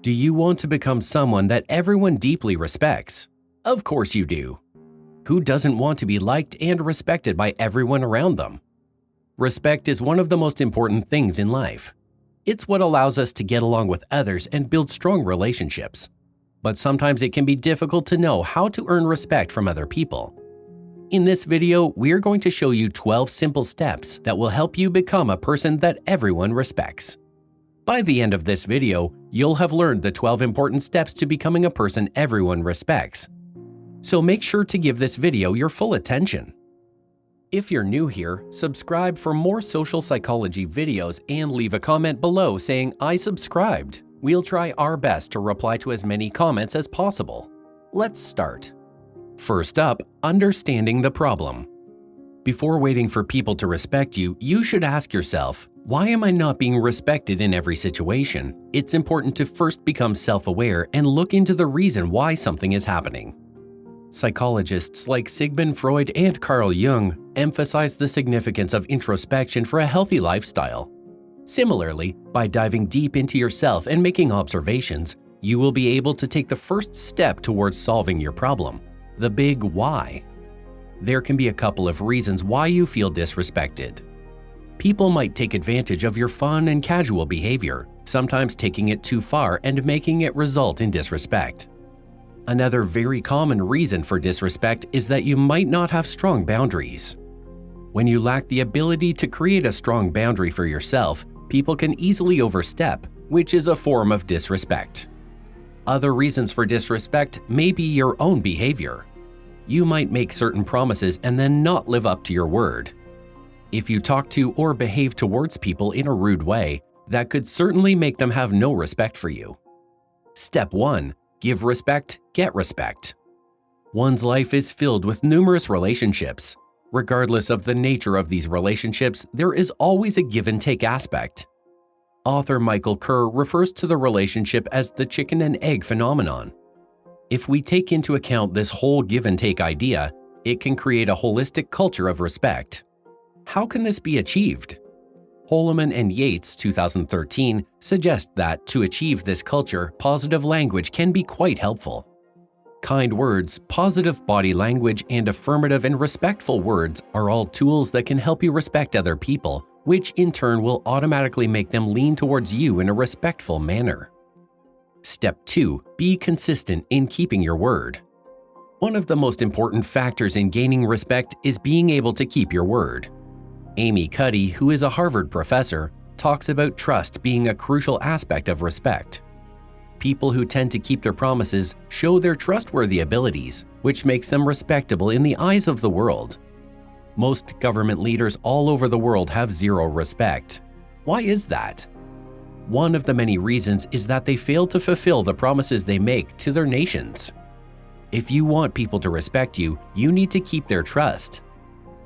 Do you want to become someone that everyone deeply respects? Of course you do. Who doesn't want to be liked and respected by everyone around them? Respect is one of the most important things in life. It's what allows us to get along with others and build strong relationships. But sometimes it can be difficult to know how to earn respect from other people. In this video, we're going to show you 12 simple steps that will help you become a person that everyone respects. By the end of this video, you'll have learned the 12 important steps to becoming a person everyone respects. So make sure to give this video your full attention. If you're new here, subscribe for more social psychology videos and leave a comment below saying "I subscribed." We'll try our best to reply to as many comments as possible. Let's start. First up, understanding the problem. Before waiting for people to respect you, you should ask yourself, why am I not being respected in every situation? It's important to first become self-aware and look into the reason why something is happening. Psychologists like Sigmund Freud and Carl Jung emphasize the significance of introspection for a healthy lifestyle. Similarly, by diving deep into yourself and making observations, you will be able to take the first step towards solving your problem, the big why. There can be a couple of reasons why you feel disrespected. People might take advantage of your fun and casual behavior, sometimes taking it too far and making it result in disrespect. Another very common reason for disrespect is that you might not have strong boundaries. When you lack the ability to create a strong boundary for yourself, people can easily overstep, which is a form of disrespect. Other reasons for disrespect may be your own behavior. You might make certain promises and then not live up to your word. If you talk to or behave towards people in a rude way, that could certainly make them have no respect for you. Step 1. Give respect, get respect. One's life is filled with numerous relationships. Regardless of the nature of these relationships, there is always a give-and-take aspect. Author Michael Kerr refers to the relationship as the chicken and egg phenomenon. If we take into account this whole give-and-take idea, it can create a holistic culture of respect. How can this be achieved? Holloman and Yates, 2013, suggest that to achieve this culture, positive language can be quite helpful. Kind words, positive body language, and affirmative and respectful words are all tools that can help you respect other people, which in turn will automatically make them lean towards you in a respectful manner. Step 2. Be consistent in keeping your word. One of the most important factors in gaining respect is being able to keep your word. Amy Cuddy, who is a Harvard professor, talks about trust being a crucial aspect of respect. People who tend to keep their promises show their trustworthy abilities, which makes them respectable in the eyes of the world. Most government leaders all over the world have zero respect. Why is that? One of the many reasons is that they fail to fulfill the promises they make to their nations. If you want people to respect you, you need to keep their trust.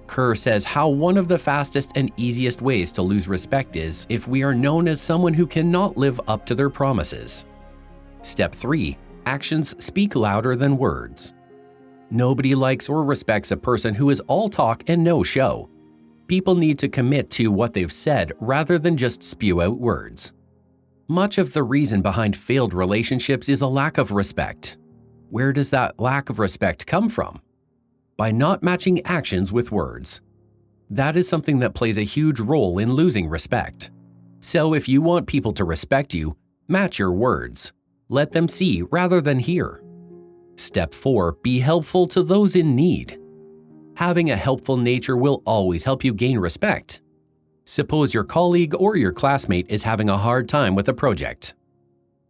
Kerr says how one of the fastest and easiest ways to lose respect is if we are known as someone who cannot live up to their promises. Step 3. Actions speak louder than words. Nobody likes or respects a person who is all talk and no show. People need to commit to what they've said rather than just spew out words. Much of the reason behind failed relationships is a lack of respect. Where does that lack of respect come from? By not matching actions with words. That is something that plays a huge role in losing respect. So if you want people to respect you, match your words. Let them see rather than hear. Step 4. Be helpful to those in need. Having a helpful nature will always help you gain respect. Suppose your colleague or your classmate is having a hard time with a project.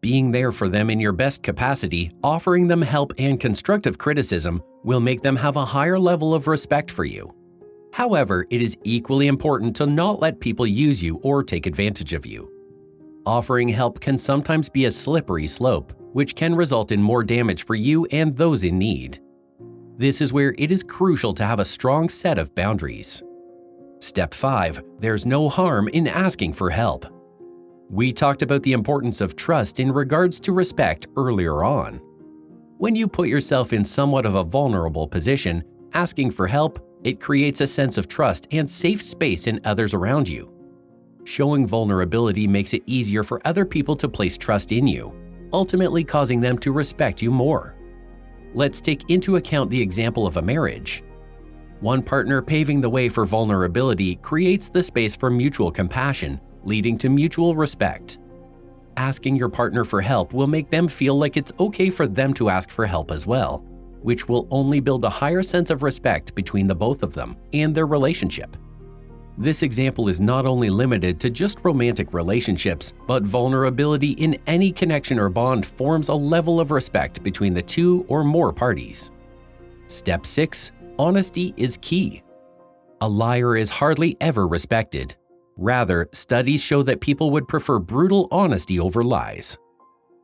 Being there for them in your best capacity, offering them help and constructive criticism will make them have a higher level of respect for you. However, it is equally important to not let people use you or take advantage of you. Offering help can sometimes be a slippery slope, which can result in more damage for you and those in need. This is where it is crucial to have a strong set of boundaries. Step 5. There's no harm in asking for help. We talked about the importance of trust in regards to respect earlier on. When you put yourself in somewhat of a vulnerable position, asking for help, it creates a sense of trust and safe space in others around you. Showing vulnerability makes it easier for other people to place trust in you. ultimately causing them to respect you more. Let's take into account the example of a marriage. One partner paving the way for vulnerability creates the space for mutual compassion, leading to mutual respect. Asking your partner for help will make them feel like it's okay for them to ask for help as well, which will only build a higher sense of respect between the both of them and their relationship. This example is not only limited to just romantic relationships, but vulnerability in any connection or bond forms a level of respect between the two or more parties. Step 6. Honesty is key. A liar is hardly ever respected. Rather, studies show that people would prefer brutal honesty over lies.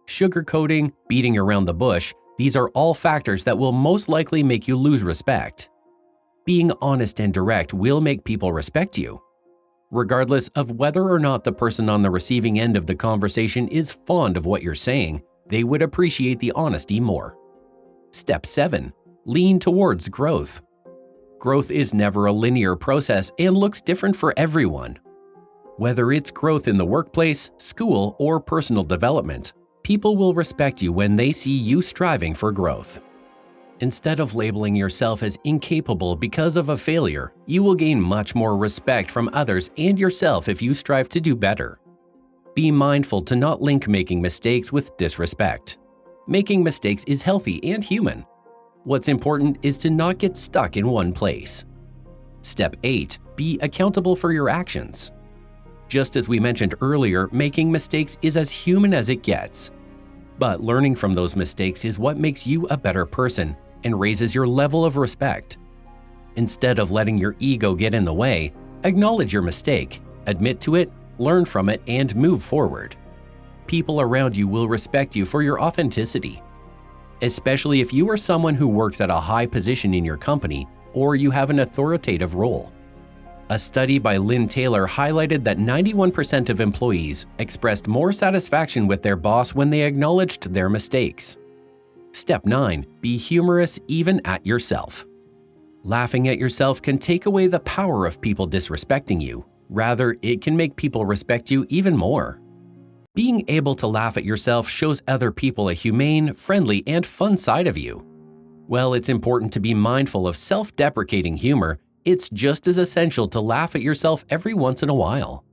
Sugarcoating, beating around the bush, these are all factors that will most likely make you lose respect. Being honest and direct will make people respect you. Regardless of whether or not the person on the receiving end of the conversation is fond of what you're saying, they would appreciate the honesty more. Step 7. Lean towards growth. Growth is never a linear process and looks different for everyone. Whether it's growth in the workplace, school, or personal development, people will respect you when they see you striving for growth. Instead of labeling yourself as incapable because of a failure, you will gain much more respect from others and yourself if you strive to do better. Be mindful to not link making mistakes with disrespect. Making mistakes is healthy and human. What's important is to not get stuck in one place. Step 8. Be accountable for your actions. Just as we mentioned earlier, making mistakes is as human as it gets. But learning from those mistakes is what makes you a better person and raises your level of respect. Instead of letting your ego get in the way, acknowledge your mistake, admit to it, learn from it, and move forward. People around you will respect you for your authenticity, especially if you are someone who works at a high position in your company or you have an authoritative role. A study by Lynn Taylor highlighted that 91% of employees expressed more satisfaction with their boss when they acknowledged their mistakes. Step 9. Be humorous even at yourself. Laughing at yourself can take away the power of people disrespecting you. Rather, it can make people respect you even more. Being able to laugh at yourself shows other people a humane, friendly, and fun side of you. While it's important to be mindful of self-deprecating humor, it's just as essential to laugh at yourself every once in a while.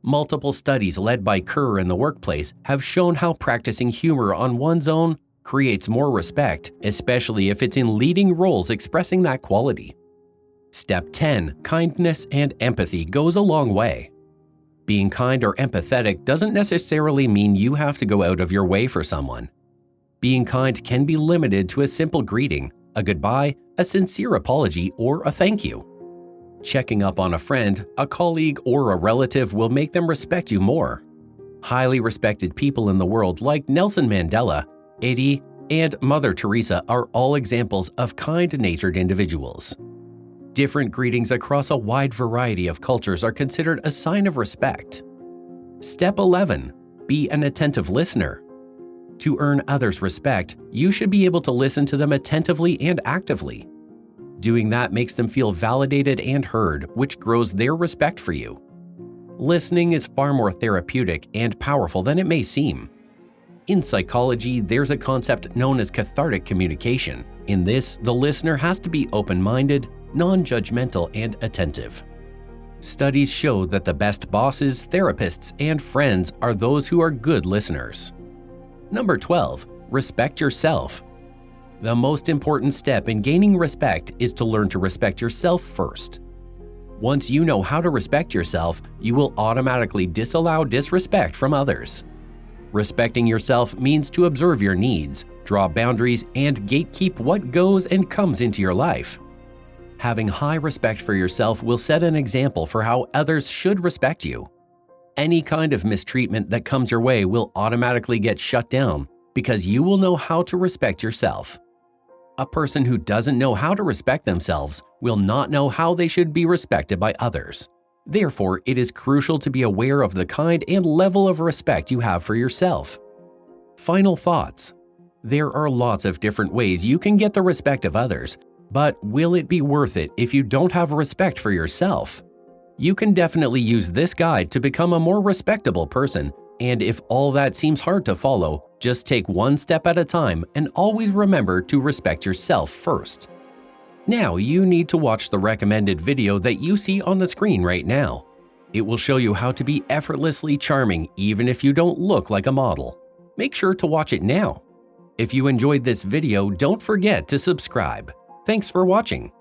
Multiple studies led by Kerr in the workplace have shown how practicing humor on one's own creates more respect, especially if it's in leading roles expressing that quality. Step 10. Kindness and empathy goes a long way. Being kind or empathetic doesn't necessarily mean you have to go out of your way for someone. Being kind can be limited to a simple greeting, a goodbye, a sincere apology, or a thank you. Checking up on a friend, a colleague, or a relative will make them respect you more. Highly respected people in the world like Nelson Mandela, Eddie, and Mother Teresa are all examples of kind-natured individuals. Different greetings across a wide variety of cultures are considered a sign of respect. Step 11. Be an attentive listener. To earn others' respect, you should be able to listen to them attentively and actively. Doing that makes them feel validated and heard, which grows their respect for you. Listening is far more therapeutic and powerful than it may seem. In psychology, there's a concept known as cathartic communication. In this, the listener has to be open-minded, non-judgmental, and attentive. Studies show that the best bosses, therapists, and friends are those who are good listeners. Number 12. Respect yourself. The most important step in gaining respect is to learn to respect yourself first. Once you know how to respect yourself, you will automatically disallow disrespect from others. Respecting yourself means to observe your needs, draw boundaries, and gatekeep what goes and comes into your life. Having high respect for yourself will set an example for how others should respect you. Any kind of mistreatment that comes your way will automatically get shut down because you will know how to respect yourself. A person who doesn't know how to respect themselves will not know how they should be respected by others. Therefore, it is crucial to be aware of the kind and level of respect you have for yourself. Final thoughts. There are lots of different ways you can get the respect of others, but will it be worth it if you don't have respect for yourself? You can definitely use this guide to become a more respectable person, and if all that seems hard to follow, Just take one step at a time and always remember to respect yourself first. Now you need to watch the recommended video that you see on the screen right now. It will show you how to be effortlessly charming even if you don't look like a model. Make sure to watch it now. If you enjoyed this video, don't forget to subscribe. Thanks for watching.